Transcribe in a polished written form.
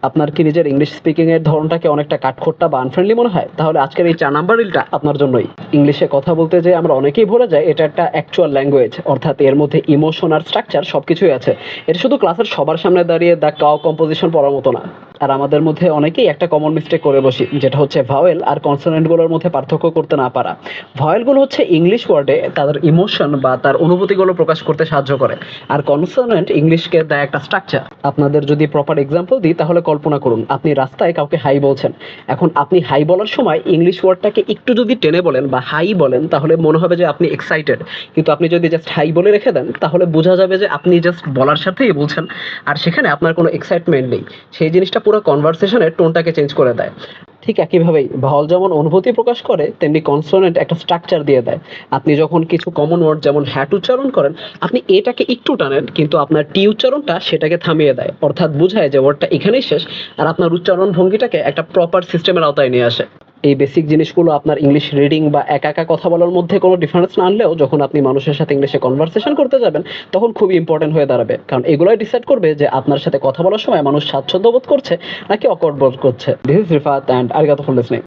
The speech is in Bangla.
আপনার কি নিজের ইংলিশ স্পিকিং এর ধরনটাকে অনেকটা কাঠখোট্টা বা আনফ্রেন্ডলি মনে হয়? তাহলে আজকের এই 4 নাম্বার রিলটা আপনার জন্যই। ইংলিশে কথা বলতে যেয়ে আমরা অনেকেই ভুলে যাই এটা একটা অ্যাকচুয়াল ল্যাঙ্গুয়েজ। অর্থাৎ এর মধ্যে ইমোশন আর স্ট্রাকচার সবকিছুই আছে। এটা শুধু ক্লাসের সবার সামনে দাঁড়িয়ে দ্য কাও কম্পোজিশন পড়ার মতো না। আর আমাদের মধ্যে অনেকেই একটা কমন মিস্টেক করে বসি, যেটা হচ্ছে ভাওয়েল আর কনসোনেন্ট গুলোর মধ্যে পার্থক্য করতে না পারা। ভাওয়েল গুলো হচ্ছে ইংলিশ ওয়ার্ডে তাদের ইমোশন বা তার অনুভূতিগুলো প্রকাশ করতে সাহায্য করে, আর কনসোনেন্ট ইংলিশকে দেয় একটা স্ট্রাকচার। আপনাদের যদি প্রপার এক্সাম্পল দিই, তাহলে কল্পনা করুন আপনি রাস্তায় কাউকে হাই বলছেন। এখন আপনি হাই বলার সময় ইংলিশ ওয়ার্ডটাকে একটু যদি টেনে বলেন বা হাই বলেন, তাহলে মনে হবে যে আপনি এক্সাইটেড। কিন্তু আপনি যদি জাস্ট হাই বলে রেখে দেন, তাহলে বোঝা যাবে যে আপনি জাস্ট বলার সাথেই বলছেন, আর সেখানে আপনার কোনো এক্সাইটমেন্ট নেই। সেই জিনিসটা পুরো কনভারসেশনের টোনটাকে চেঞ্জ করে দেয়। ঠিক একইভাবেই ভাওয়াল যেমন অনুভূতি প্রকাশ করে, তেমনি কনসোনেন্ট একটা স্ট্রাকচার দিয়ে দেয়। আপনি যখন কিছু কমন ওয়ার্ড যেমন হ্যাট উচ্চারণ করেন, আপনি এটাকে একটু টানেন, কিন্তু আপনার টি উচ্চারণটা সেটাকে থামিয়ে দেয়। অর্থাৎ বোঝায় যে ওয়ার্ডটা এখানেই শেষ, আর আপনার উচ্চারণ ভঙ্গিটাকে একটা প্রপার সিস্টেমের আওতায় নিয়ে আসে। এই বেসিক জিনিসগুলো আপনার ইংলিশ রিডিং বা একা একা কথা বলার মধ্যে কোনো ডিফারেন্স না আনলেও, যখন আপনি মানুষের সাথে ইংলিশে কনভারসেশন করতে যাবেন, তখন খুবই ইম্পর্টেন্ট হয়ে দাঁড়াবে। কারণ এগুলোই ডিসাইড করবে যে আপনার সাথে কথা বলার সময় মানুষ স্বাচ্ছন্দ্য বোধ করছে নাকি অকওয়ার্ড বোধ করছে। দিস ইজ রিফাত অ্যান্ড আরিগাতো ফর লিসনিং।